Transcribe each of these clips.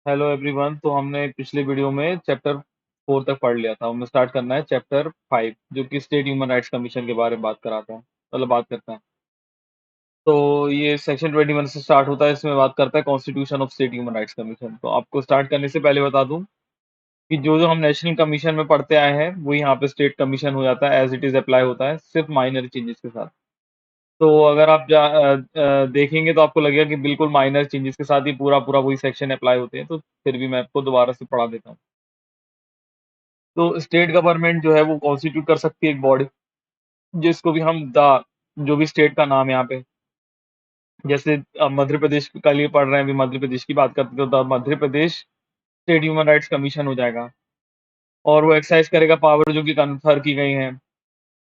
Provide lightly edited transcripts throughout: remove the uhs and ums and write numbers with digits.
Hello everyone. तो हमने पिछले वीडियो में चैप्टर 4 तक पढ़ लिया था। हमें स्टार्ट करना है चैप्टर 5 जो कि स्टेट ह्यूमन राइट्स कमीशन के बारे में बात कराता है, मतलब बात करता है। तो ये सेक्शन 21 से स्टार्ट होता है। इसमें बात करता है constitution of state human rights commission. तो आपको स्टार्ट करने से पहले बता दूं कि जो जो हम नेशनल कमीशन में पढ़ते आए हैं वो यहाँ पे स्टेट कमीशन हो जाता है, एज इट इज अप्लाई होता है, सिर्फ माइनर चेंजेस के साथ। तो अगर आप देखेंगे तो आपको लगेगा कि बिल्कुल माइनर चेंजेस के साथ ही पूरा पूरा वही सेक्शन अप्लाई होते हैं। तो फिर भी मैं आपको दोबारा से पढ़ा देता हूँ। तो स्टेट गवर्नमेंट जो है वो कॉन्स्टिट्यूट कर सकती है एक बॉडी, जिसको भी हम द जो भी स्टेट का नाम यहाँ पे, जैसे मध्य प्रदेश का लिए पढ़ रहे हैं, अभी मध्य प्रदेश की बात करते हैं, तो the Madhya Pradesh state human rights commission हो जाएगा। और वो एक्सरसाइज करेगा पावर जो कि कन्फर की गई हैं,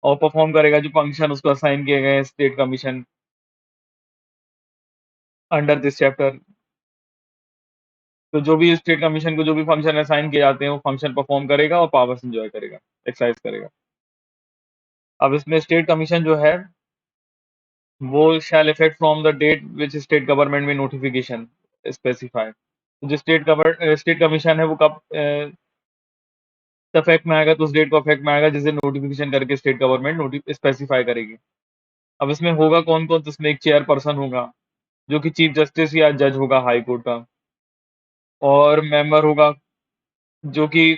और परफॉर्म करेगा जो फंक्शन उसको असाइन किए गए हैं state commission under this chapter. तो जो भी स्टेट कमीशन को जो भी फंक्शन असाइन किए जाते हैं वो फंक्शन परफॉर्म करेगा और पावर्स एंजॉय करेगा, एक्सरसाइज करेगा। अब इसमें स्टेट कमीशन जो है वो shall effect from the date which state government में नोटिफिकेशन स्पेसिफाई। जो स्टेट कमीशन है वो कब इफेक्ट में आएगा, तो उस डेट को इफेक्ट में आएगा जिसे नोटिफिकेशन करके स्टेट गवर्नमेंट स्पेसिफाई करेगी। अब इसमें होगा कौन कौन, तो इसमें एक चेयर पर्सन होगा जो कि चीफ जस्टिस या जज होगा हाई कोर्ट का, और मेंबर होगा जो कि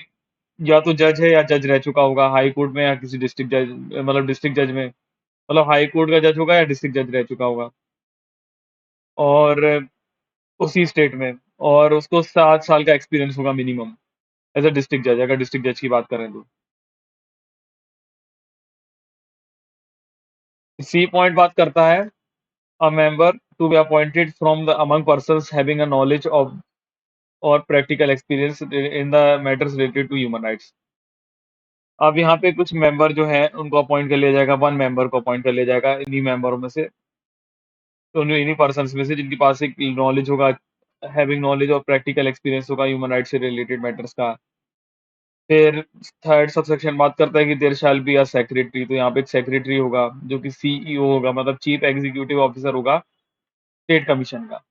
या तो जज है या जज रह चुका होगा हाई कोर्ट में या किसी डिस्ट्रिक्ट जज, मतलब डिस्ट्रिक्ट जज में, मतलब हाई कोर्ट का जज होगा या डिस्ट्रिक्ट जज रह चुका होगा, और उसी स्टेट में, और उसको 7 साल का एक्सपीरियंस होगा मिनिमम एज अ डिस्ट्रिक्ट जज, अगर डिस्ट्रिक्ट जज की बात करें तो। सी पॉइंट बात करता है a member to be appointed from the among persons having a knowledge of और practical experience in the matters related to human rights. अब यहाँ पे कुछ मेंबर जो है उनको अपॉइंट कर लिया जाएगा, वन मेंबर को अपॉइंट कर लिया जाएगा इन्हीं मेंबरों में से, तो इन्हीं पर्सन्स में से जिनके पास एक नॉलेज होगा, हैविंग नॉलेज और प्रैक्टिकल एक्सपीरियंस होगा ह्यूमन राइट्स से रिलेटेड मैटर्स का। फिर थर्ड सबसेक्शन बात करता है कि there shall be a secretary. तो यहाँ पे एक सेक्रेटरी होगा जो कि सीईओ होगा, मतलब चीफ एग्जीक्यूटिव ऑफिसर होगा स्टेट कमीशन का,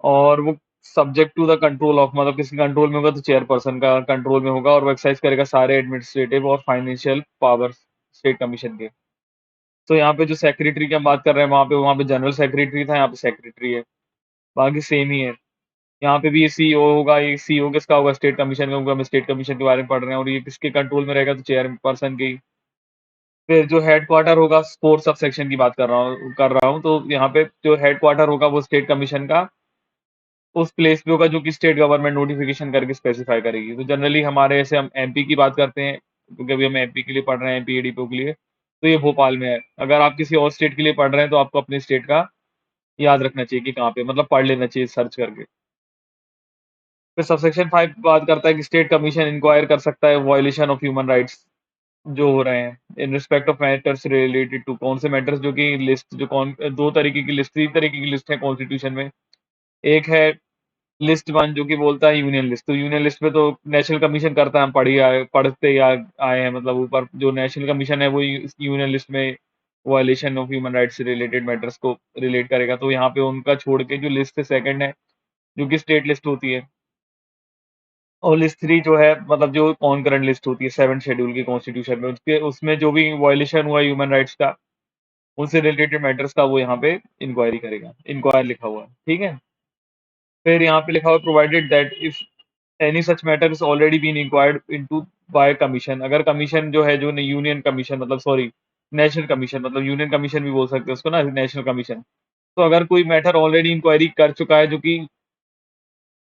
और वो subject to the control of, मतलब किसके कंट्रोल में होगा, तो चेयरपर्सन का कंट्रोल में होगा, और वो एक्सरसाइज करेगा सारे एडमिनिस्ट्रेटिव और फाइनेंशियल पावर्स स्टेट कमीशन के। तो यहाँ पे जो सेक्रेटरी की हम बात कर रहे हैं, वहाँ पे जनरल सेक्रेटरी था, यहाँ पे सेक्रेटरी है, बाकी सेम ही है। यहाँ पे भी ये सीईओ होगा, ये सीईओ किसका होगा, स्टेट कमीशन का होगा। हम स्टेट कमीशन के बारे में पढ़ रहे हैं, और ये किसके कंट्रोल में रहेगा, तो चेयरपर्सन की। फिर जो हेडक्वार्टर होगा, फोर्थ सब सेक्शन की बात कर रहा हूँ, तो यहाँ पे जो हेडक्वार्टर होगा वो स्टेट कमीशन का उस प्लेस पे होगा जो कि स्टेट गवर्नमेंट नोटिफिकेशन करके स्पेसिफाई करेगी। तो जनरली हमारे, जैसे हम एमपी की बात करते हैं, क्योंकि अभी हम एमपी के लिए पढ़ रहे हैं, एमपी एडीपी के लिए, तो ये भोपाल में है। अगर आप किसी और स्टेट के लिए पढ़ रहे हैं तो आपको अपने स्टेट का याद रखना चाहिए कि कहाँ पे, मतलब पढ़ लेना चाहिए सर्च करके। फिर सबसेक्शन 5 बात करता है कि स्टेट कमीशन इंक्वायर कर सकता है वायलेशन ऑफ ह्यूमन राइट्स जो हो रहे हैं in respect of matters related to, कौन से मैटर्स, जो कि लिस्ट, जो कौन, दो तरीके की लिस्ट, 3 तरीके की लिस्ट है कॉन्स्टिट्यूशन में। एक है लिस्ट वन जो कि बोलता है यूनियन लिस्ट। तो यूनियन लिस्ट में तो नेशनल कमीशन करता है, हम पढ़ते आए हैं, मतलब ऊपर जो नेशनल कमीशन है वो यूनियन लिस्ट में वायलेशन ऑफ ह्यूमन राइट्स से रिलेटेड मैटर्स को रिलेट करेगा। तो यहाँ पे उनका छोड़ के जो लिस्ट सेकंड है जो कि स्टेट लिस्ट होती है, और लिस्ट थ्री जो है, मतलब जो कॉन्करेंट लिस्ट होती है 7th शेड्यूल की कॉन्स्टिट्यूशन में, उसके उसमें जो भी वायलेशन हुआ ह्यूमन राइट्स का, उनसे रिलेटेड मैटर्स का वो यहाँ पे इंक्वायरी करेगा। इंक्वायर लिखा हुआ है, ठीक है। फिर यहाँ पे लिखा हुआ provided that if any such matter is already been inquired into by commission. अगर कमीशन जो है, जो यूनियन कमीशन, मतलब सॉरी, नेशनल कमीशन, मतलब यूनियन कमीशन भी बोल सकते हैं उसको ना, नेशनल कमीशन। तो अगर कोई मैटर ऑलरेडी इंक्वायरी कर चुका है, जो कि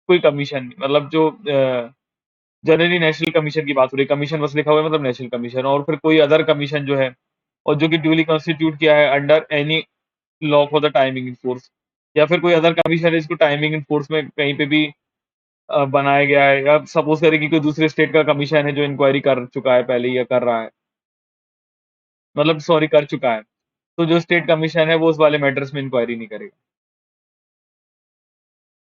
कोई कमीशन, मतलब जो जनरली नेशनल कमीशन की बात हो रही है, कमीशन बस लिखा हुआ है मतलब नेशनल कमीशन, और फिर कोई अदर कमीशन जो है, और जो कि ड्यूली कॉन्स्टिट्यूट किया है under any law for the timing in force, या फिर कोई अदर कमीशन है जिसको टाइमिंग इन फोर्स में कहीं पे भी बनाया गया है, या सपोज करें कि कोई दूसरे स्टेट का कमीशन है जो इंक्वायरी कर चुका है पहले या कर रहा है, मतलब सॉरी कर चुका है, तो जो स्टेट कमीशन है वो उस वाले मैटर्स में इंक्वायरी नहीं करेगा।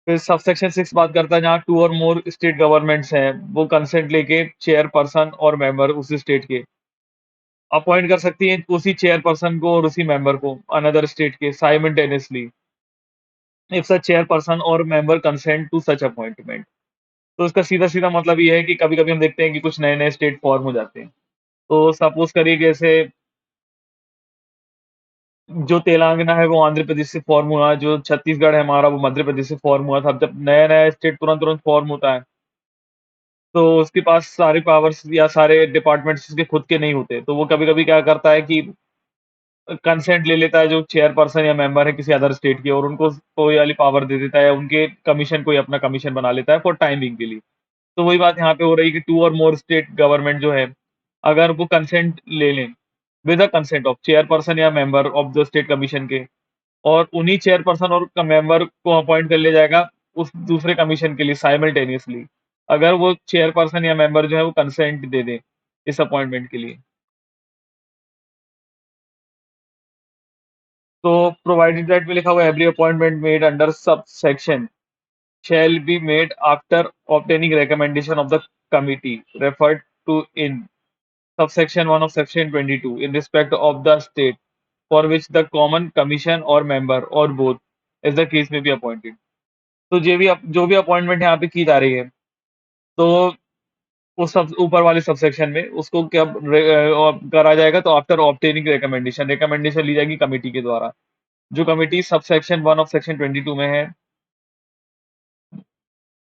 फिर सबसेक्शन 6 बात करता है जहाँ टू और मोर स्टेट गवर्नमेंट्स हैं, वो कंसेंट लेके चेयरपर्सन और मेंबर उसी स्टेट के अपॉइंट कर सकती हैं, उसी चेयरपर्सन को और उसी मेंबर को अनदर स्टेट के साइमल्टेनियसली, इफ सच चेयरपर्सन और member consent to such appointment. तो इसका सीधा-सीधा मतलब ये है कि कभी-कभी हम देखते हैं कि कुछ नए-नए स्टेट फॉर्म हो जाते हैं। तो सपोज़ करिए कि जैसे जो तेलंगाना है वो आंध्र प्रदेश से फॉर्म हुआ, जो छत्तीसगढ़ है हमारा वो मध्य प्रदेश से फॉर्म हुआ था। अब जब नया-नया स्टेट तुरंत-तुरंत फॉर्म होता है, तो उसके पास सारे पावर्स या सारे डिपार्टमेंट्स उसके खुद के नहीं होते। तो वो कभी-कभी क्या करता है कि कंसेंट ले लेता है जो चेयरपर्सन या मेंबर है किसी अदर स्टेट की, और उनको कोई वाली पावर दे देता है, उनके कमीशन कोई अपना कमीशन बना लेता है फॉर टाइम बीइंग के लिए। तो वही बात यहाँ पे हो रही है कि 2 और मोर स्टेट गवर्नमेंट जो है, अगर वो कंसेंट ले लें, with the consent of chairperson या member of the state commission के, और उन्हीं चेयरपर्सन और मेंबर को अपॉइंट कर लिया जाएगा उस दूसरे कमीशन के लिए साइमल्टेनियसली, अगर वो चेयरपर्सन या मेंबर जो है वो कंसेंट दे दें इस अपॉइंटमेंट के लिए। तो प्रोवाइडेड दैट में लिखा हुआ है every appointment made under subsection shall be made after obtaining recommendation of the committee referred to in subsection 1 of section 22 in respect of the state for which the common commission or member or both as the case may be appointed। तो जो भी appointment यहाँ पे की जा रही है, तो उस सब ऊपर वाले सबसेक्शन में उसको क्या करा जाएगा, तो आफ्टर ऑब्टेनिंग रिकमेंडेशन रिकमेंडेशन ली जाएगी कमेटी के द्वारा, जो कमेटी सबसेक्शन 1 ऑफ सेक्शन 22 में है,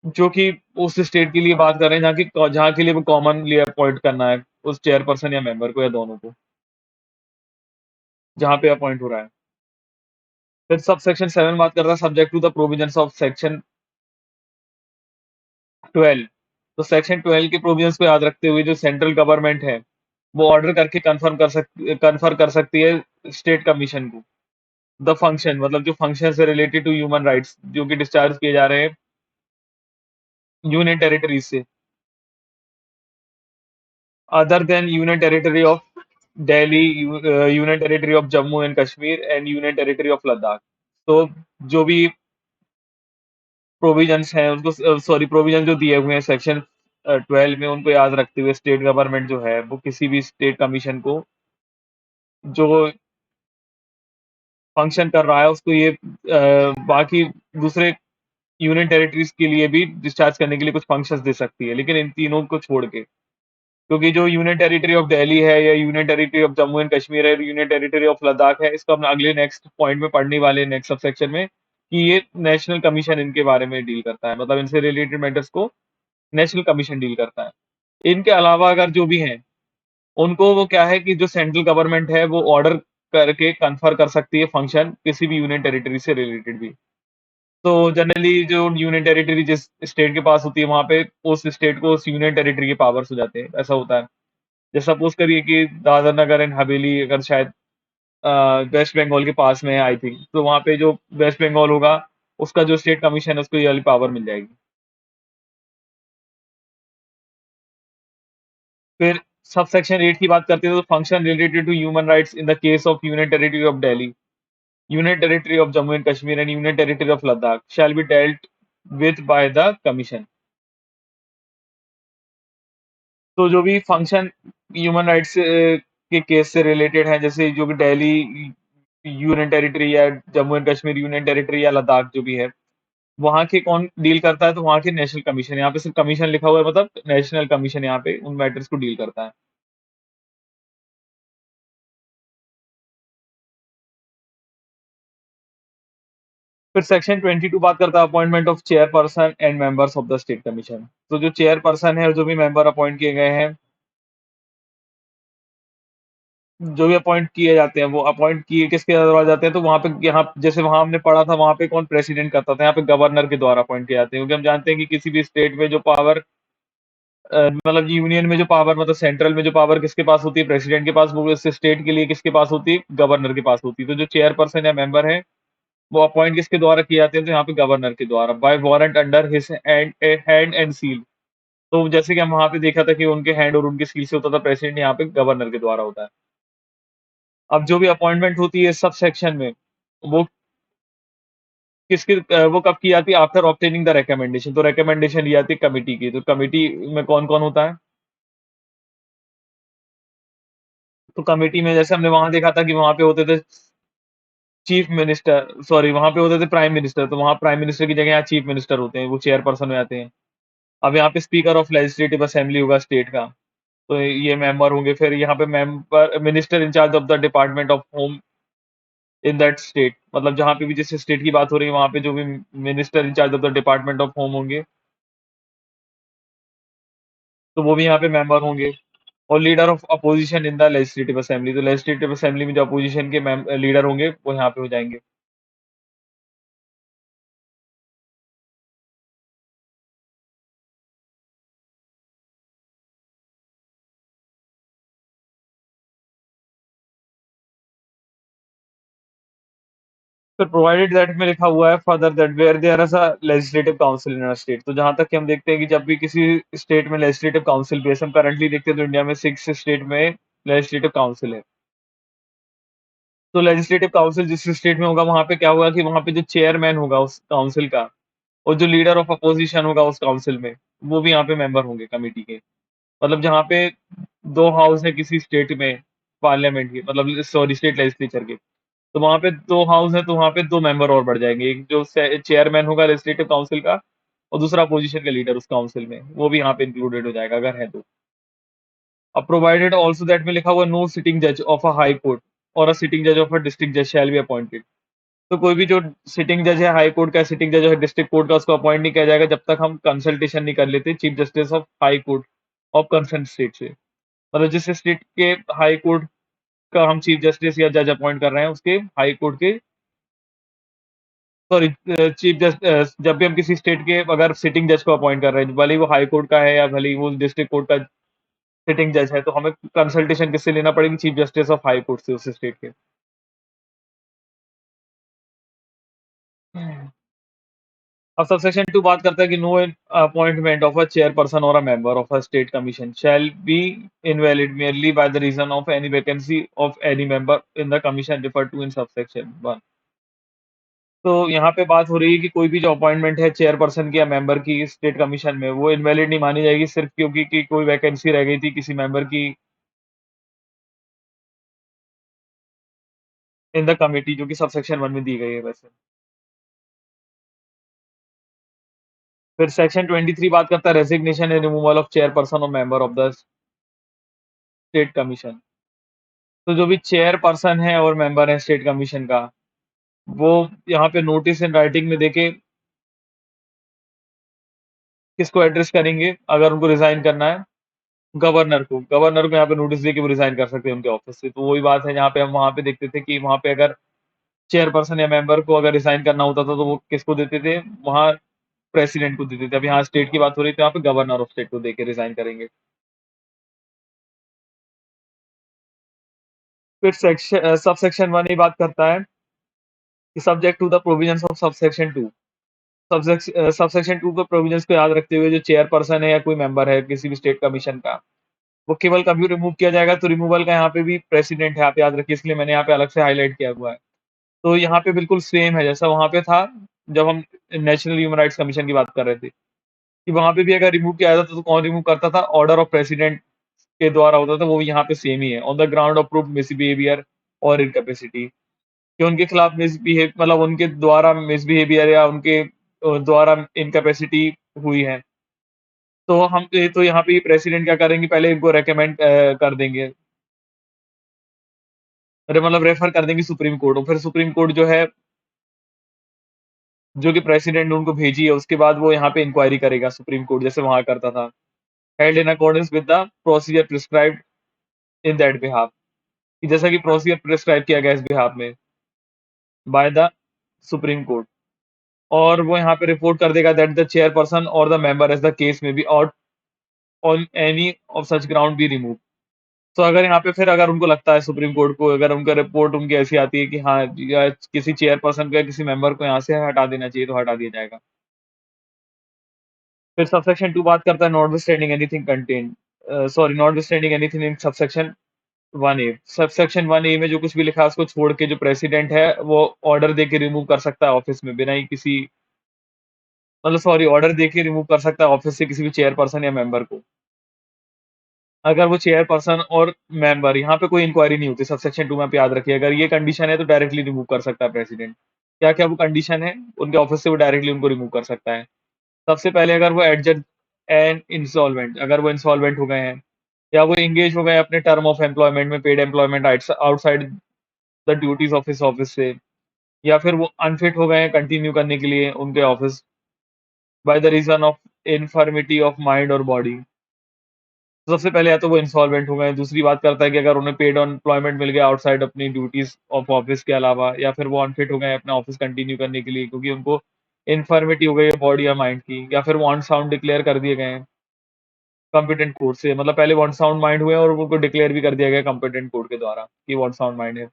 जो कि उस स्टेट के लिए बात कर रहे हैं जहाँ के लिए वो कॉमनली अपॉइंट करना है उस चेयरपर्सन या मेंबर को या दोनों को, जहाँ पे अपॉइंट हो रहा है। फिर सबसेक्शन 7 बात कर रहा है subject to the provisions of section 12। तो सेक्शन 12 के प्रोविजंस को याद रखते हुए जो सेंट्रल गवर्नमेंट है, वो ऑर्डर करके कन्फर कर सकती है स्टेट कमीशन को द फंक्शन, मतलब जो फंक्शन से रिलेटेड टू ह्यूमन राइट्स जो कि डिस्चार्ज किए जा रहे हैं यूनियन टेरिटरीज से, other than Union Territory of Delhi, Union Territory of Jammu and Kashmir and Union Territory of Ladakh। तो जो भी प्रोविजंस हैं उनको सॉरी प्रोविजन जो दिए हुए हैं सेक्शन 12 में, उनको याद रखते हुए स्टेट गवर्नमेंट जो है वो किसी भी स्टेट कमीशन को जो फंक्शन कर रहा है उसको ये बाकी दूसरे यूनियन टेरिटरीज के लिए भी डिस्चार्ज करने के लिए कुछ फंक्शंस दे सकती है, लेकिन इन तीनों को छोड़ के, क्योंकि जो यूनियन टेरिटरी ऑफ दिल्ली है या union territory of Jammu and Kashmir है, यूनियन टेरिटरी ऑफ लद्दाख है, इसको हम अगले नेक्स्ट पॉइंट में पढ़ने वाले नेक्स्ट सब सेक्शन में कि ये नेशनल कमीशन इनके बारे में डील करता है, मतलब इनसे रिलेटेड मैटर्स को नेशनल कमीशन डील करता है। इनके अलावा अगर जो भी हैं उनको वो क्या है कि जो सेंट्रल गवर्नमेंट है वो ऑर्डर करके कन्फर कर सकती है फंक्शन किसी भी यूनियन टेरिटरी से रिलेटेड भी। तो जनरली जो यूनियन टेरिटरी जिस स्टेट के पास होती है वहां पे उस स्टेट को उस यूनियन टेरिटरी के पावर्स हो जाते हैं, ऐसा होता है। जैसे सपोज करिए कि दादर नगर एंड हवेली अगर शायद वेस्ट बंगाल के पास में है आई थिंक, तो वहाँ पे जो वेस्ट बंगाल होगा उसका जो स्टेट कमीशन है उसको ये वाली पावर मिल जाएगी। फिर सब सेक्शन 8 की बात करते हैं तो function related to human rights in the case of union territory of Delhi, union territory of Jammu and Kashmir and union territory of Ladakh shall be dealt with by the commission. तो जो भी फंक्शन ह्यूमन राइट्स के case से related है, जैसे जो कि Delhi union territory या Jammu and Kashmir union territory या लद्दाख जो भी है, वहाँ के कौन डील करता है, तो वहाँ के नेशनल कमीशन, यहाँ पे सिर्फ कमीशन लिखा हुआ है, मतलब नेशनल कमीशन यहाँ पे उन मैटर्स को डील करता है। फिर सेक्शन 22 बात करता है appointment of chairperson and members of the state commission. तो जो चेयरपर्सन है और जो भी मेंबर अपॉइंट किए गए हैं, जो भी अपॉइंट किए जाते हैं वो अपॉइंट किए किसके द्वारा जाते हैं, तो वहाँ पे यहाँ जैसे वहाँ हमने पढ़ा था वहाँ पे कौन प्रेसिडेंट करता था, यहाँ पे गवर्नर के द्वारा अपॉइंट किए जाते हैं, क्योंकि हम जानते हैं कि किसी भी स्टेट में जो पावर मतलब यूनियन में जो पावर, मतलब सेंट्रल में जो पावर किसके पास होती है, प्रेसिडेंट के पास, वो इस स्टेट के लिए किसके पास होती है, गवर्नर के पास होती है। तो जो चेयरपर्सन या मेंबर है वो अपॉइंट किसके द्वारा किए जाते हैं, तो यहाँ पे गवर्नर के द्वारा by warrant under his hand and seal. तो जैसे कि हम वहाँ पे देखा था कि उनके हैंड और उनके सील से होता था प्रेसिडेंट, यहाँ पे गवर्नर के द्वारा होता है। अब जो भी अपॉइंटमेंट होती है सब सेक्शन में, वो वो कब की जाती है, आफ्टर ऑब्टेनिंग द रिकमेंडेशन। तो रिकमेंडेशन ली जाती है कमिटी की, तो कमिटी में कौन कौन होता है, तो कमिटी में जैसे हमने वहां देखा था कि वहां पे होते थे चीफ मिनिस्टर, सॉरी वहाँ पे होते थे प्राइम मिनिस्टर, तो वहाँ प्राइम मिनिस्टर की जगह यहाँ चीफ मिनिस्टर होते हैं, वो चेयरपर्सन हो जाते हैं। अब यहाँ पे स्पीकर ऑफ लेजिस्लेटिव असेंबली होगा स्टेट का, तो ये मेंबर होंगे। फिर यहाँ पे member minister in charge of the department of home in that state, मतलब जहाँ पे भी जिस स्टेट की बात हो रही है वहाँ पे जो भी minister in charge of the department of home होंगे, तो वो भी यहाँ पे मेंबर होंगे। और leader of opposition in the legislative assembly, तो लेजिस्लेटिव असेंबली में जो अपोजिशन के लीडर होंगे वो यहाँ पे हो जाएंगे। फिर प्रोवाइडेड दैट में लिखा हुआ है further that where there is a legislative council in a state, तो जहां तक कि हम देखते हैं कि जब भी किसी स्टेट में लेजिस्लेटिव काउंसिल बेस हम करंटली देखते हैं तो इंडिया में 6 स्टेट में लेजिस्लेटिव काउंसिल है। तो लेजिस्लेटिव काउंसिल जिस स्टेट में होगा वहां पे क्या होगा कि वहां पे जो चेयरमैन होगा उस काउंसिल का और जो लीडर ऑफ अपोजिशन होगा उस काउंसिल में, वो भी यहाँ पे मेंबर होंगे कमेटी के। मतलब जहाँ पे 2 हाउस है किसी स्टेट में पार्लियामेंट के, मतलब सॉरी स्टेट लेजिस्लेचर के, तो वहाँ पे 2 हाउस है तो वहाँ पे 2 मेंबर और बढ़ जाएँगे। एक जो से चेयरमैन होगा लेजिस्लेटिव काउंसिल का और दूसरा अपोजिशन का लीडर उस काउंसिल में, वो भी यहाँ पे इंक्लूडेड हो जाएगा अगर है तो। अब प्रोवाइडेड आल्सो दैट में लिखा हुआ नो सिटिंग जज ऑफ अ हाई कोर्ट और अ सिटिंग जज ऑफ अ डिस्ट्रिक्ट जज शैल बी अपॉइंटेड। तो कोई भी जो सिटिंग जज है हाई कोर्ट का, सिटिंग जज है डिस्ट्रिक्ट कोर्ट का, उसको अपॉइंट नहीं किया जाएगा जब तक हम कंसल्टेशन नहीं कर लेते chief justice of high court of concern state से। मतलब जिस स्टेट के हाई कोर्ट का हम चीफ जस्टिस या जज अपॉइंट कर रहे हैं उसके हाई कोर्ट के, सॉरी चीफ जस्ट जब भी हम किसी स्टेट के अगर सिटिंग जज को अपॉइंट कर रहे हैं, भले ही वो हाई कोर्ट का है या भले ही वो डिस्ट्रिक्ट कोर्ट का सिटिंग जज है, तो हमें कंसल्टेशन किससे लेना पड़ेगी? Chief justice of high court से उस स्टेट के। अब सबसेक्शन 2 बात करता है कि no appointment of a chairperson और a member of a state commission shall be invalid merely by the reason of any vacancy of any member in the commission referred to in subsection 1। तो यहाँ पे बात हो रही है कि कोई भी जो अपॉइंटमेंट है चेयरपर्सन की या मेंबर की स्टेट कमीशन में, वो इनवैलिड नहीं मानी जाएगी सिर्फ क्योंकि कि कोई वैकेंसी रह गई थी किसी मेंबर की इन द कमिटी, जो कि सबसेक्शन 1 में दी गई है वैसे। फिर सेक्शन 23 बात करता है resignation and removal of chairperson और member of the state commission. तो जो भी चेयरपर्सन है और मेंबर है स्टेट कमीशन का, वो यहाँ पे नोटिस इन राइटिंग में देके किसको एड्रेस करेंगे अगर उनको रिजाइन करना है? गवर्नर को यहाँ पे नोटिस देके वो रिजाइन कर सकते हैं उनके ऑफिस से। तो वही बात है जहाँ पे हम वहाँ पे देखते थे कि वहाँ पे अगर चेयरपर्सन या मेंबर को अगर रिजाइन करना होता था तो वो किसको देते थे? वहाँ प्रेसिडेंट को देते थे। अब यहाँ स्टेट की बात हो रही है तो यहाँ पे गवर्नर ऑफ स्टेट को देके रिजाइन करेंगे। फिर सेक्शन सबसेक्शन 1 ये बात करता है कि subject to the provisions of subsection 2। Subsection 2 के प्रोविजंस को याद रखते हुए जो चेयरपर्सन है या कोई मेंबर है किसी भी स्टेट कमीशन का, वो केवल कभी रिमूव किया जाएगा तो रिमूवल का यहाँ पे भी प्रेसिडेंट है, आप याद रखिए, इसलिए मैंने यहाँ पे अलग से हाईलाइट किया हुआ है। तो यहाँ पे बिल्कुल सेम है जैसा वहाँ पे था जब हम नेशनल ह्यूमन राइट्स कमीशन की बात कर रहे थे, कि वहाँ पे भी अगर रिमूव किया जाता तो कौन रिमूव करता था? ऑर्डर ऑफ प्रेसिडेंट के द्वारा होता था। वो भी यहाँ पे सेम ही है, on the ground of proved misbehaviour और इनकैपेसिटी, कि उनके खिलाफ मिसबिहेव मतलब उनके द्वारा मिसबिहेवियर या उनके द्वारा इनकैपेसिटी हुई है। तो हम तो यहाँ पे प्रेसिडेंट क्या करेंगे, पहले इनको रेकमेंड कर देंगे, अरे मतलब रेफर कर देंगे सुप्रीम कोर्ट, और फिर सुप्रीम कोर्ट जो है, जो कि प्रेसिडेंट ने उनको भेजी है, उसके बाद वो यहाँ पे इंक्वायरी करेगा सुप्रीम कोर्ट जैसे वहाँ करता था, held in accordance with the procedure prescribed in that behalf, कि जैसा कि प्रोसीजर प्रिस्क्राइब किया गया इस बिहाफ में बाय द सुप्रीम कोर्ट। और वो यहाँ पे रिपोर्ट कर देगा दैट द चेयरपर्सन और the member as the case may be out on any of such ground be remove. तो अगर यहाँ पे फिर अगर उनको लगता है सुप्रीम कोर्ट को, अगर उनका रिपोर्ट उनकी ऐसी आती है कि हाँ या किसी चेयरपर्सन को या किसी मेंबर को यहाँ से हटा देना चाहिए तो हटा दिया जाएगा। फिर सबसेक्शन 2 बात करता है notwithstanding anything contained, sorry notwithstanding anything in subsection 1A। Subsection 1A में जो कुछ भी लिखा है उसको छोड़ के जो प्रेसिडेंट है वो ऑर्डर देके रिमूव कर सकता है ऑफिस में बिना ही किसी, मतलब सॉरी ऑर्डर देके रिमूव कर सकता है ऑफिस से किसी भी चेयरपर्सन या मेंबर को। अगर वो चेयरपर्सन और मेंबर यहाँ पे कोई इंक्वायरी नहीं होती, सबसेक्शन 2 में आप याद रखिए, अगर ये कंडीशन है तो डायरेक्टली रिमूव कर सकता है प्रेसिडेंट। क्या-क्या वो कंडीशन है? उनके ऑफिस से वो डायरेक्टली उनको रिमूव कर सकता है। सबसे पहले अगर वो एडजस्ट एंड इंसॉल्वेंट, अगर वो इंसॉल्वेंट हो गए हैं या वो एंगेज हो गए अपने टर्म ऑफ एम्प्लॉयमेंट में, paid employment outside the duties of his office से, या फिर वो अनफिट हो गए हैं कंटिन्यू करने के लिए उनके office by the reason of infirmity of mind और बॉडी। सबसे पहले या तो वो इंसॉल्वेंट हो गए हैं, दूसरी बात करता है कि अगर उन्हें पेड एम्प्लॉयमेंट मिल गया आउटसाइड अपनी ड्यूटीज ऑफ ऑफिस के अलावा, या फिर वो अनफिट हो गए हैं अपना ऑफिस कंटिन्यू करने के लिए क्योंकि उनको इन्फर्मिटी हो गई है बॉडी या माइंड की, या फिर वो अनसाउंड डिक्लेयर कर दिए गए हैं कॉम्पिटेंट कोर्ट से, मतलब पहले वो अनसाउंड माइंड हुए और उनको डिक्लेयर भी कर दिया गया कॉम्पिटेंट कोर्ट के द्वारा कि वो अनसाउंड माइंड है,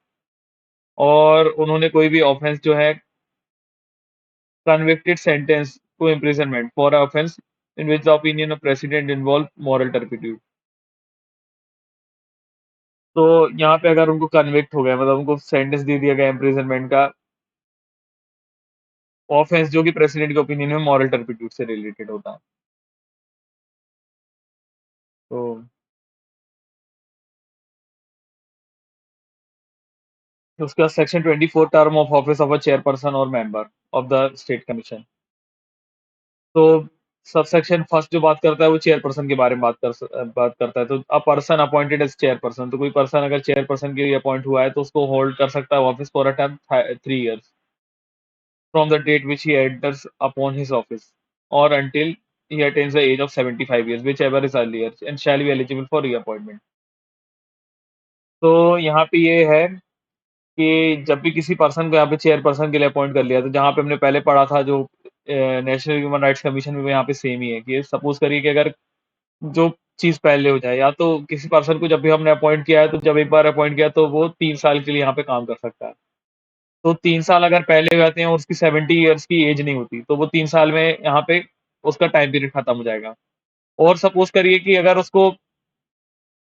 और उन्होंने कोई भी ऑफेंस जो है convicted sentence to imprisonment for offence in which the opinion of president involve moral turpitude. तो यहाँ पे अगर उनको कन्विक्ट हो गया, मतलब उनको सेंटेंस दे दिया गया इम्प्रिजनमेंट का, ऑफेंस जो कि प्रेसिडेंट के ओपिनियन में मॉरल टर्पिट्यूड से रिलेटेड होता है। तो उसका section 24 term of office of a chairperson और member of the state commission. तो सबसेक्शन फर्स्ट जो बात करता है वो चेयरपर्सन के बारे में बात करता है। तो a person appointed as chairperson, तो कोई पर्सन अगर चेयरपर्सन के लिए अपॉइंट हुआ है तो उसको होल्ड कर सकता है office for a term 3 years from the date which he enters upon his office or until he attains the age of 75 years, whichever is earlier, and shall be eligible for reappointment। तो यहाँ पे ये है कि जब भी किसी person को यहाँ पे चेयरपर्सन के लिए अपॉइंट कर लिया, तो जहाँ पे हमने पहले पढ़ा था जो नेशनल ह्यूमन राइट्स कमीशन में भी यहाँ पे सेम ही है कि सपोज करिए कि अगर जो चीज़ पहले हो जाए, या तो किसी पर्सन को जब भी हमने अपॉइंट किया है, तो जब एक बार अपॉइंट किया तो वो 3 साल के लिए यहाँ पे काम कर सकता है। तो 3 साल अगर पहले हो जाते हैं और उसकी 70 इयर्स की एज नहीं होती, तो वो 3 साल में यहाँ पे उसका टाइम पीरियड खत्म हो जाएगा। और सपोज करिए कि अगर उसको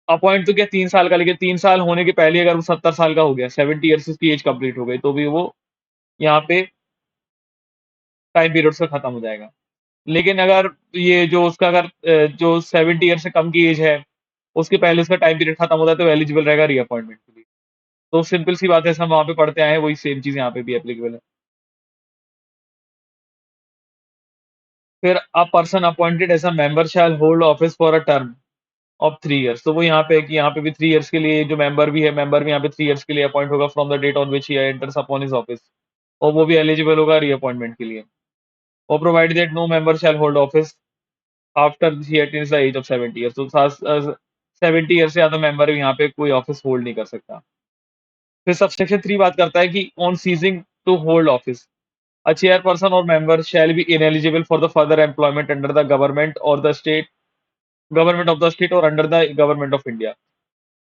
अपॉइंट तो किया 3 साल का, लेकिन 3 साल होने के पहले अगर वो 70 साल का हो गया, 70 इयर्स उसकी एज कंप्लीट हो गई, तो भी वो यहाँ पे टाइम पीरियड उसका खत्म हो जाएगा। लेकिन अगर ये जो उसका अगर जो 70 ईयर से कम की एज है, उसके पहले उसका टाइम पीरियड खत्म होता है, तो एलिजिबल रहेगा रीअपॉइंटमेंट के लिए। तो सिंपल सी बात है, जैसे हम वहाँ पे पढ़ते आए हैं, वही सेम चीज़ यहाँ पे भी एप्लीकेबल है। फिर अ person appointed as a member shall hold office for a term of 3 years. तो वो यहाँ पे है कि यहाँ पे भी 3 इयर्स के लिए जो मेंबर भी है, मेंबर भी यहाँ पे 3 इयर्स के लिए अपॉइंट होगा from the date on which he enters upon his office, और वो भी एलिजिबल होगा रीअपॉइंटमेंट के लिए। और provided that no member shall hold office after he attains the age of 70 years. तो 70 ईयर से ज़्यादा मेंबर यहाँ पे कोई ऑफिस होल्ड नहीं कर सकता। फिर सबसेक्शन 3 बात करता है कि on ceasing to hold office, a chairperson और member shall be ineligible for the further employment under the government of the state और under the government of India.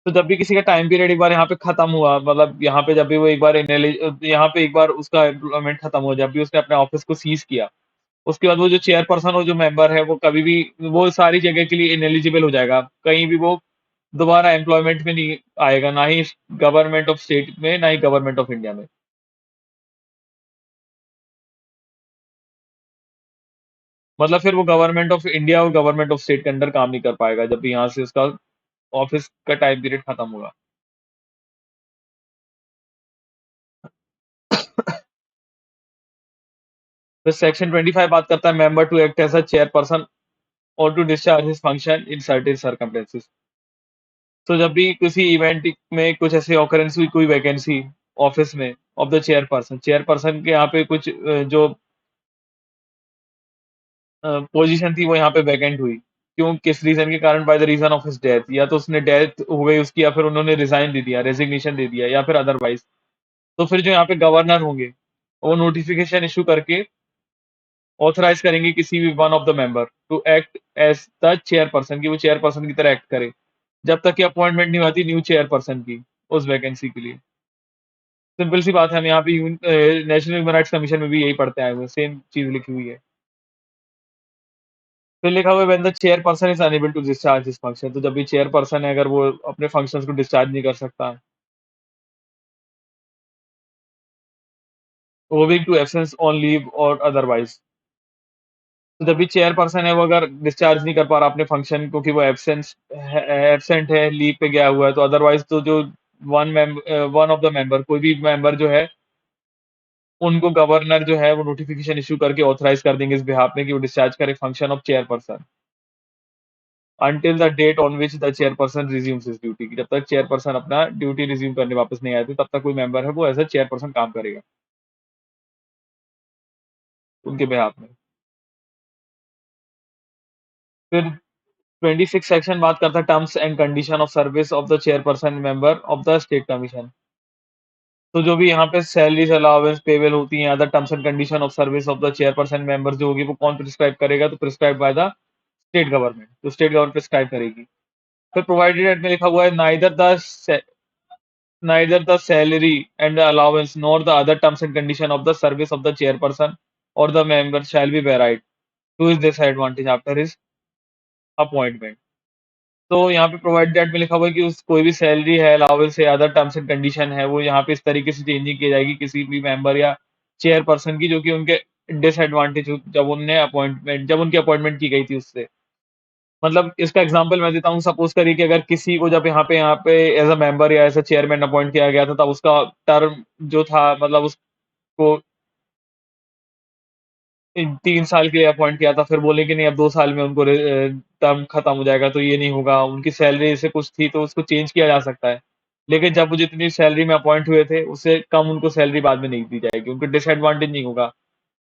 तो जब भी किसी का टाइम पीरियड एक बार यहाँ पे खत्म हुआ, मतलब यहाँ पे जब भी वो एक बार यहाँ पे एक बार उसका एम्प्लॉयमेंट खत्म हुआ, जब भी उसने अपने ऑफिस को सीज किया, उसके बाद वो जो चेयरपर्सन और जो मेंबर है, वो कभी भी वो सारी जगह के लिए इनएलिजिबल हो जाएगा। कहीं भी वो दोबारा एम्प्लॉयमेंट में नहीं आएगा, ना ही गवर्नमेंट ऑफ स्टेट में, ना ही गवर्नमेंट ऑफ इंडिया में। मतलब फिर वो गवर्नमेंट ऑफ इंडिया और गवर्नमेंट ऑफ स्टेट के अंडर काम नहीं कर पाएगा, जब भी यहाँ से उसका ऑफिस का टाइम पीरियड खत्म होगा। फिर सेक्शन 25 बात करता है member to act as a chairperson और to discharge his function in certain circumstances. तो जब भी किसी इवेंट में कुछ ऐसी ऑकरेंस हुई, कोई वैकेंसी ऑफिस में ऑफ द चेयरपर्सन, चेयरपर्सन के यहाँ पे कुछ जो पोजीशन थी वो यहाँ पे वैकेंट हुई। क्यों, किस रीज़न के कारण? By the reason of his death, या तो उसने डेथ हो गई उसकी, या फिर उन्होंने रिज़ाइन दे दिया, रेज़िग्नेशन दे दिया, या फिर अदरवाइज़। तो फिर जो यहाँ पे गवर्नर होंगे, वो नोटिफ़िकेशन इश्यू करके ऑथराइज़ करेंगे किसी भी one of the member to act as the chairperson, कि वो चेयरपर्सन की तरह एक्ट करे, जब तक कि अपॉइंटमेंट नहीं होती न्यू चेयरपर्सन की, उस वैकेंसी के लिए। सिंपल सी बात है, हम यहाँ पे नेशनल ह्यूमन राइट्स कमीशन में भी यही पढ़ते आए हुए हैं, सेम चीज़ लिखी हुई है। फिर लिखा हुआ है when the chairperson is unable to discharge his function, तो जब भी चेयरपर्सन है अगर वो अपने फंक्शंस को डिस्चार्ज नहीं कर सकता, owing to absence on leave और अदरवाइज। तो जब भी चेयरपर्सन है वो अगर डिस्चार्ज नहीं कर पा रहा अपने फंक्शन क्योंकि वो एब्सेंट है, लीव पे गया हुआ है, तो अदरवाइज तो जो वन ऑफ द मेंबर, कोई भी मेंबर जो है, उनको गवर्नर जो है वो नोटिफिकेशन इश्यू करके ऑथराइज कर देंगे इस बिहाफ में कि वो डिस्चार्ज करे function of chairperson until the date on which the chairperson resumes his duty. जब तक चेयरपर्सन अपना ड्यूटी रिज्यूम करने वापस नहीं आए थे तब तक कोई मेंबर है वो एज अ चेयरपर्सन काम करेगा उनके बिहाफ में। फिर 26 सेक्शन बात करता है terms and condition of service of the chairperson member of the state commission. तो जो भी यहाँ पे सैलरीज अलाउंस पेबल होती हैं, other terms and condition of service of the chairperson member जो होगी वो कौन प्रिस्क्राइब करेगा, तो prescribe bye the state government, तो स्टेट गवर्नमेंट प्रिस्क्राइब करेगी। फिर प्रोवाइडेड एट में लिखा हुआ है neither the salary and the allowance nor the other terms and condition of the service of the chairperson or the member shall be varied to his disadvantage after his appointment। तो यहाँ पे provide that में लिखा हुआ है कि उस कोई भी सैलरी है, अलाउंस है, अदर टर्म्स एंड कंडीशन है, वो यहाँ पे इस तरीके से चेंज नहीं की जाएगी किसी भी मेंबर या चेयरपर्सन की जो कि उनके डिसएडवांटेज जब उनकी अपॉइंटमेंट की गई थी उससे। मतलब इसका एग्जांपल मैं देता हूँ, सपोज करिए कि अगर किसी को जब यहाँ पे एज अ मेंबर या एज अ चेयरमैन अपॉइंट किया गया था तब उसका टर्म जो था, मतलब उसको 3 साल के लिए अपॉइंट किया था, फिर बोले कि नहीं अब 2 साल में उनको टर्म खत्म हो जाएगा, तो ये नहीं होगा। उनकी सैलरी से कुछ थी तो उसको चेंज किया जा सकता है, लेकिन जब वो जितनी सैलरी में अपॉइंट हुए थे उससे कम उनको सैलरी बाद में नहीं दी जाएगी, उनको डिसएडवांटेज नहीं होगा।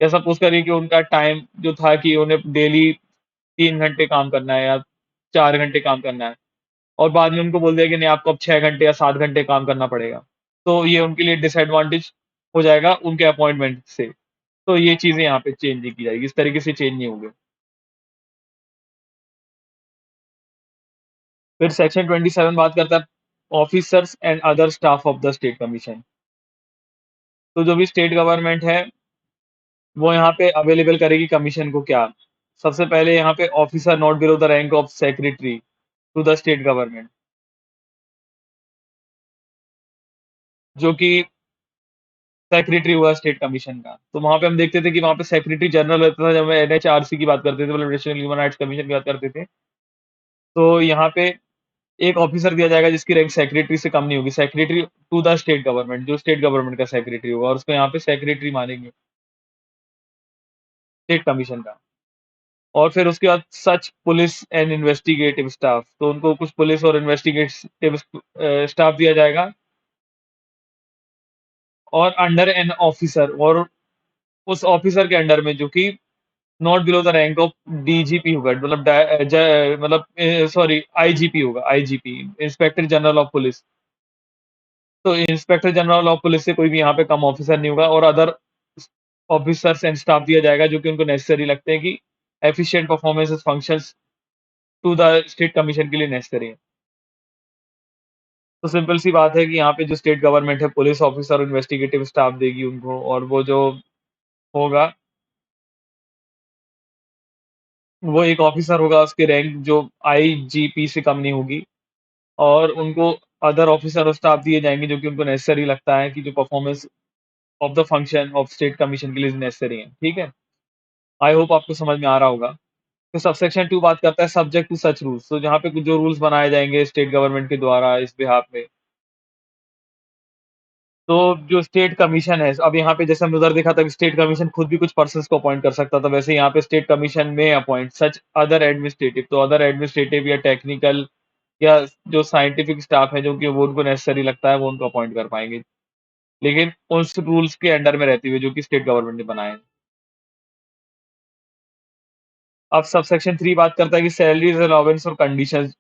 या सपोज करिए कि उनका टाइम जो था कि उन्हें डेली 3 घंटे काम करना है या 4 घंटे काम करना है, और बाद में उनको बोल दिया कि नहीं आपको अब 6 घंटे या 7 घंटे काम करना पड़ेगा, तो ये उनके लिए डिसएडवांटेज हो जाएगा उनके अपॉइंटमेंट से। तो ये चीज़ें यहाँ पे चेंज नहीं की जाएगी, इस तरीके से चेंज नहीं होंगे। फिर सेक्शन 27 बात करता है officers and other staff of the state commission. तो जो भी स्टेट गवर्नमेंट है वो यहाँ पे अवेलेबल करेगी कमीशन को क्या। सबसे पहले यहाँ पे officer not below the rank of secretary to the state government, जो कि सेक्रेटरी हुआ स्टेट कमीशन का। तो वहां पे हम देखते थे कि वहां पे सेक्रेटरी जनरल रहता था जब हम एनएचआरसी की बात करते थे, मतलब नेशनल ह्यूमन राइट्स कमीशन की बात करते थे। तो यहाँ पे एक ऑफिसर दिया जाएगा जिसकी रैंक सेक्रेटरी से कम नहीं होगी, secretary to the state government, जो स्टेट गवर्नमेंट का सेक्रेटरी होगा, और उसको यहाँ पे सेक्रेटरी मानेंगे स्टेट कमीशन का। और फिर उसके बाद सच पुलिस एंड इन्वेस्टिगेटिव स्टाफ, तो उनको कुछ पुलिस और इन्वेस्टिगेटिव स्टाफ दिया जाएगा, और अंडर एन ऑफिसर, और उस ऑफिसर के अंडर में जो कि not below the rank of DGP होगा, मतलब मतलब सॉरी आईजीपी होगा, IGP inspector general of police. तो इंस्पेक्टर जनरल ऑफ पुलिस से कोई भी यहाँ पे कम ऑफिसर नहीं होगा, और अदर ऑफिसर्स एंड स्टाफ दिया जाएगा जो कि उनको नेसेसरी लगते हैं कि efficient performance functions to the state commission के लिए नेसेसरी है। तो सिंपल सी बात है कि यहाँ पे जो स्टेट गवर्नमेंट है पुलिस ऑफिसर और इन्वेस्टिगेटिव स्टाफ देगी उनको, और वो जो होगा वो एक ऑफिसर होगा, उसकी रैंक जो आईजीपी से कम नहीं होगी, और उनको अदर ऑफिसर और स्टाफ दिए जाएंगे जो कि उनको नेसेसरी लगता है कि जो performance of the function of state commission के लिए नेसेसरी है। ठीक है, आई होप आपको समझ में आ रहा होगा। तो सबसेक्शन 2 बात करता है सब्जेक्ट टू सच रूल्स, तो जहाँ पे कुछ जो रूल्स बनाए जाएंगे स्टेट गवर्नमेंट के द्वारा इस बिहाफ में। तो जो स्टेट कमीशन है, अब यहाँ पे जैसे हमने उधर देखा था कि स्टेट कमीशन खुद भी कुछ पर्सन्स को अपॉइंट कर सकता था, वैसे यहाँ पे स्टेट कमीशन में अपॉइंट सच अदर एडमिनिस्ट्रेटिव, तो अदर एडमिनिस्ट्रेटिव या टेक्निकल या जो साइंटिफिक स्टाफ है जो कि वो उनको नेसेसरी लगता है वो उनको अपॉइंट कर पाएंगे, लेकिन उस रूल्स के अंडर में रहते हुए जो कि स्टेट गवर्नमेंट ने बनाए हैं। अब सबसेक्शन 3 बात करता है कि सैलरीज अलाउंस और conditions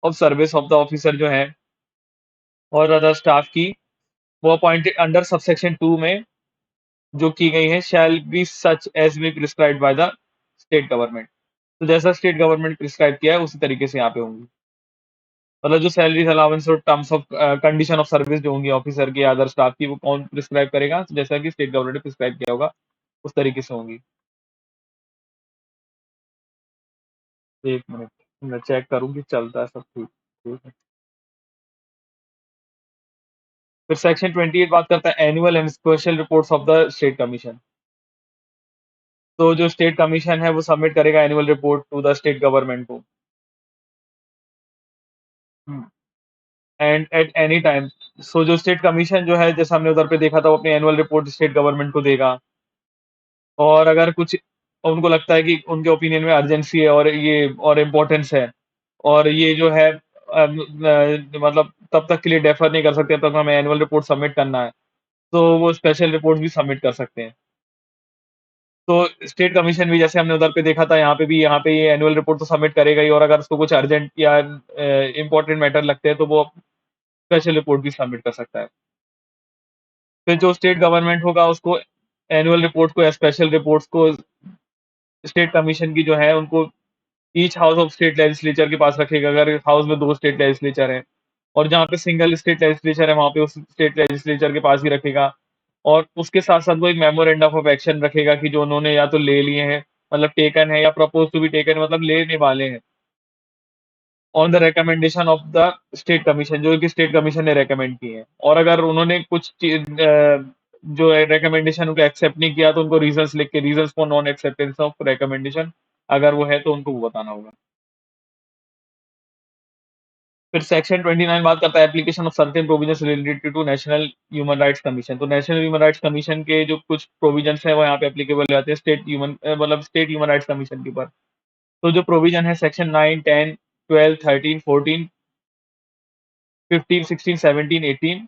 of service of the officer जो है और अदर स्टाफ की, वो अपॉइंटेड अंडर सबसेक्शन 2 में जो की गई है shall be such as be prescribed by the state government. तो जैसा स्टेट गवर्नमेंट प्रिस्क्राइब किया है उसी तरीके से यहाँ पे होंगी, मतलब जो सैलरीज अलाउंस और terms of condition of service जो होंगी ऑफिसर की अदर स्टाफ की वो कौन प्रिस्क्राइब करेगा, तो जैसा कि स्टेट गवर्नमेंट ने प्रिस्क्राइब किया होगा उस तरीके से होंगी। 1 मिनट मैं चेक करूँ कि चलता है सब ठीक। ठीक है। फिर सेक्शन 28 बात करता है annual and special reports of the state commission. तो जो स्टेट कमीशन है वो सबमिट करेगा annual report to the state government को। And at any time, so जो स्टेट कमीशन जो है, जैसे हमने उधर पे देखा था, वो अपनी एनुअल रिपोर्ट स्टेट गवर्नमेंट को देगा। और अगर कुछ उनको लगता है कि उनके ओपिनियन में अर्जेंसी है और ये और इम्पोर्टेंस है, और ये जो है मतलब तब तक के लिए डेफर नहीं कर सकते, तब तक हमें एनुअल रिपोर्ट सबमिट करना है, तो वो स्पेशल रिपोर्ट भी सबमिट कर सकते हैं। तो स्टेट कमीशन भी जैसे हमने उधर पे देखा था, यहाँ पे ये एनुअल रिपोर्ट तो सबमिट करेगा ही, और अगर उसको कुछ अर्जेंट या इम्पोर्टेंट मैटर लगते हैं तो वो स्पेशल रिपोर्ट भी सबमिट कर सकता है। फिर जो स्टेट गवर्नमेंट होगा उसको एनुअल रिपोर्ट को या स्पेशल रिपोर्ट्स को स्टेट कमीशन की जो है उनको each house of state legislature के पास रखेगा, अगर हाउस में 2 स्टेट लेजिस्लेचर हैं। और जहाँ पे सिंगल स्टेट लेजिस्लेचर है, वहाँ पे उस स्टेट लेजिस्लेचर के पास ही रखेगा। और उसके साथ-साथ वो एक मेमोरेंडम ऑफ एक्शन रखेगा कि जो उन्होंने या तो ले लिए हैं, मतलब टेकन है, या प्रपोज़ टू बी टेकन, मतलब लेने वाले हैं, on the recommendation of the state commission, जो कि स्टेट कमीशन ने रिकमेंड की है। और अगर उन्होंने कुछ जो है रिकमेंडेशन उनका एक्सेप्ट नहीं किया, तो उनको रीज़न्स लिख के, reasons for non acceptance of recommendation, अगर वो है तो उनको वो बताना होगा। फिर सेक्शन 29 बात करता है application of certain provisions related to national human rights commission. तो नेशनल ह्यूमन राइट्स कमीशन के जो कुछ प्रोविजंस हैं वो यहाँ पे एप्लीकेबल हो जाते हैं स्टेट ह्यूमन राइट्स कमीशन के ऊपर। तो जो प्रोविजन है सेक्शन 9, 10, 12, 13, 14, 15, 16, 17, 18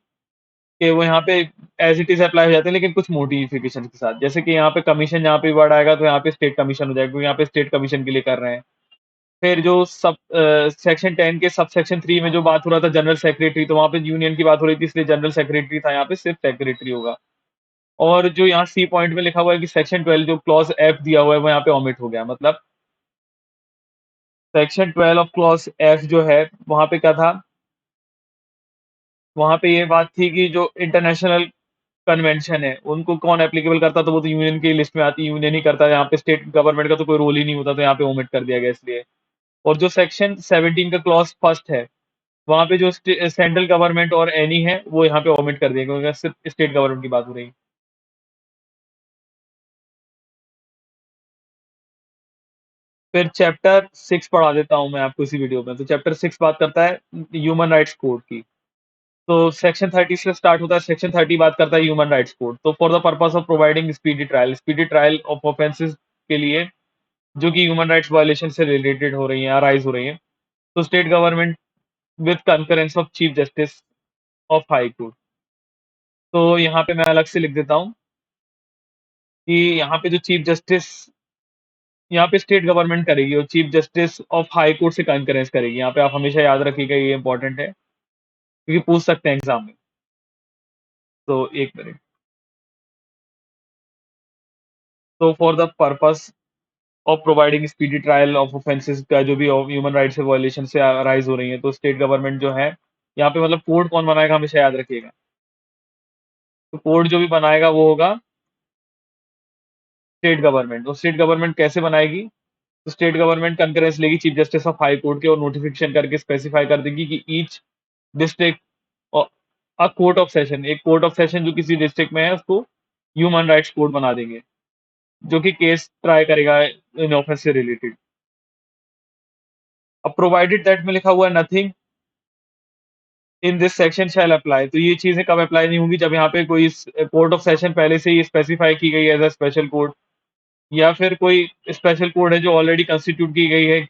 के, वो यहाँ पे एज़ इट इज़ अप्लाई हो जाते हैं, लेकिन कुछ मॉडिफिकेशन के साथ। जैसे कि यहाँ पे कमीशन, जहाँ पे वर्ड आएगा तो यहाँ पे स्टेट कमीशन हो जाएगा, क्योंकि यहाँ पे स्टेट कमीशन के लिए कर रहे हैं। फिर जो सेक्शन 10 के सब सेक्शन 3 में जो बात हो रहा था जनरल सेक्रेटरी, तो वहाँ पे यूनियन की बात हो रही थी, इसलिए जनरल सेक्रेटरी था, यहाँ पे सिर्फ सेक्रेटरी होगा। और जो यहाँ सी पॉइंट में लिखा हुआ है कि सेक्शन 12 जो क्लॉज़ एफ दिया हुआ है, वो यहाँ पे ओमिट हो गया। मतलब सेक्शन 12 ऑफ क्लॉज़ एफ जो है, वहाँ पे क्या था, वहाँ पे ये बात थी कि जो इंटरनेशनल कन्वेंशन है, उनको कौन एप्लीकेबल करता है, तो वो तो यूनियन की लिस्ट में आती है, यूनियन ही करता है, यहाँ पे स्टेट गवर्नमेंट का तो कोई रोल ही नहीं होता, तो यहाँ पे ओमिट कर दिया गया इसलिए। और जो सेक्शन 17 का क्लॉज़ फर्स्ट है, वहाँ पे जो सेंट्रल गवर्नमेंट और एनी है, वो यहाँ पे ओमिट कर दिया, क्योंकि सिर्फ स्टेट गवर्नमेंट की बात हो रही है। फिर चैप्टर 6 पढ़ा देता हूँ मैं आपको इसी वीडियो में। तो चैप्टर 6 बात करता है ह्यूमन राइट्स कोड की। तो सेक्शन 30 से स्टार्ट होता है, सेक्शन 30 बात करता है ह्यूमन राइट्स कोड। तो for the purpose of providing speedy trial of offences के लिए, जो कि ह्यूमन राइट्स वायलेशन से रिलेटेड हो रही हैं, अराइज़ हो रही हैं, तो state government with concurrence of chief justice of high court. तो यहाँ पे मैं अलग से लिख देता हूँ कि यहाँ पे जो चीफ जस्टिस, यहाँ पे स्टेट गवर्नमेंट करेगी और chief justice of high court से कंकरेंस करेगी। यहाँ पे आप हमेशा याद रखिएगा, ये इंपॉर्टेंट है, क्योंकि पूछ सकते हैं एग्जाम में। तो एक मिनट। तो for the purpose of providing speedy trial of offences का, जो भी ह्यूमन राइट्स से वायलेशन से अराइज हो रही है, तो स्टेट गवर्नमेंट जो है, यहाँ पे मतलब कोड कौन बनाएगा, हमेशा याद रखिएगा। तो कोड जो भी बनाएगा वो होगा स्टेट गवर्नमेंट। तो स्टेट गवर्नमेंट कैसे बनाएगी, तो स्टेट गवर्नमेंट कंकरेंस लेगी chief justice of high court के, और नोटिफिकेशन करके स्पेसिफाई कर देगी कि ईच डिस्ट्रिक्ट और अ कोर्ट ऑफ सेशन, एक कोर्ट ऑफ सेशन जो किसी डिस्ट्रिक्ट में है, उसको ह्यूमन राइट्स कोर्ट बना देंगे, जो कि केस ट्राई करेगा इन ऑफेंस से रिलेटेड। अब प्रोवाइडेड दैट में लिखा हुआ है nothing in this section shall apply. तो ये चीजें कब अप्लाई नहीं होंगी, जब यहाँ पे कोई कोर्ट ऑफ सेशन पहले से ही स्पेसिफाई की गई है एज अ स्पेशल कोर्ट, या फिर कोई स्पेशल कोर्ट है जो ऑलरेडी कंस्टिट्यूट की गई है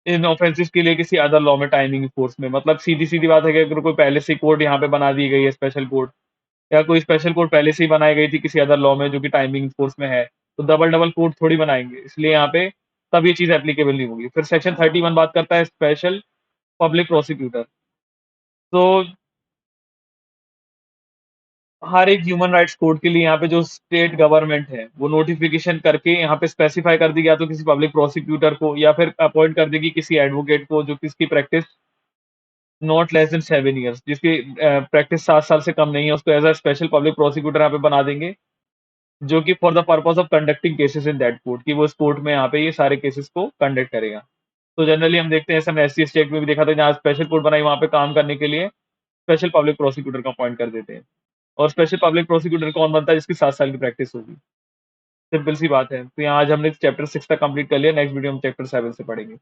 इन ऑफेंसेस के लिए किसी अदर लॉ में, टाइमिंग फोर्स में। मतलब सीधी सीधी बात है कि अगर कोई पहले से कोर्ट यहाँ पे बना दी गई है स्पेशल कोर्ट, या कोई स्पेशल कोर्ट पहले से ही बनाई गई थी किसी अदर लॉ में जो कि टाइमिंग फोर्स में है, तो डबल डबल कोर्ट थोड़ी बनाएंगे, इसलिए यहाँ पे तब ये चीज एप्लीकेबल नहीं होगी। फिर सेक्शन 31 बात करता है स्पेशल पब्लिक प्रोसिक्यूटर। तो हर एक ह्यूमन राइट्स कोर्ट के लिए यहाँ पे जो स्टेट गवर्नमेंट है, वो नोटिफिकेशन करके यहाँ पे स्पेसिफाई कर देगी, या तो किसी पब्लिक प्रोसिक्यूटर को, या फिर अपॉइंट कर देगी किसी एडवोकेट को जो किसकी practice not less than 7 years, जिसकी प्रैक्टिस 7 साल से कम नहीं है, उसको as a special public prosecutor यहाँ पे बना देंगे, जो कि for the purpose of conducting cases in that court, कि वो इस कोर्ट में यहाँ पे ये सारे केसेस को कंडक्ट करेगा। तो जनरली हम देखते हैं, जैसे हमने एससी स्टेट में भी देखा था, जहाँ स्पेशल कोर्ट बनाई, वहाँ पे काम करने के लिए स्पेशल पब्लिक प्रोसिक्यूटर का अपॉइंट कर देते हैं। और स्पेशल पब्लिक प्रोसिक्यूटर कौन बनता है, जिसकी 7 साल की प्रैक्टिस होगी। सिंपल सी बात है। तो यहाँ आज हमने चैप्टर 6 तक कंप्लीट कर लिया, नेक्स्ट वीडियो हम चैप्टर 7 से पढ़ेंगे।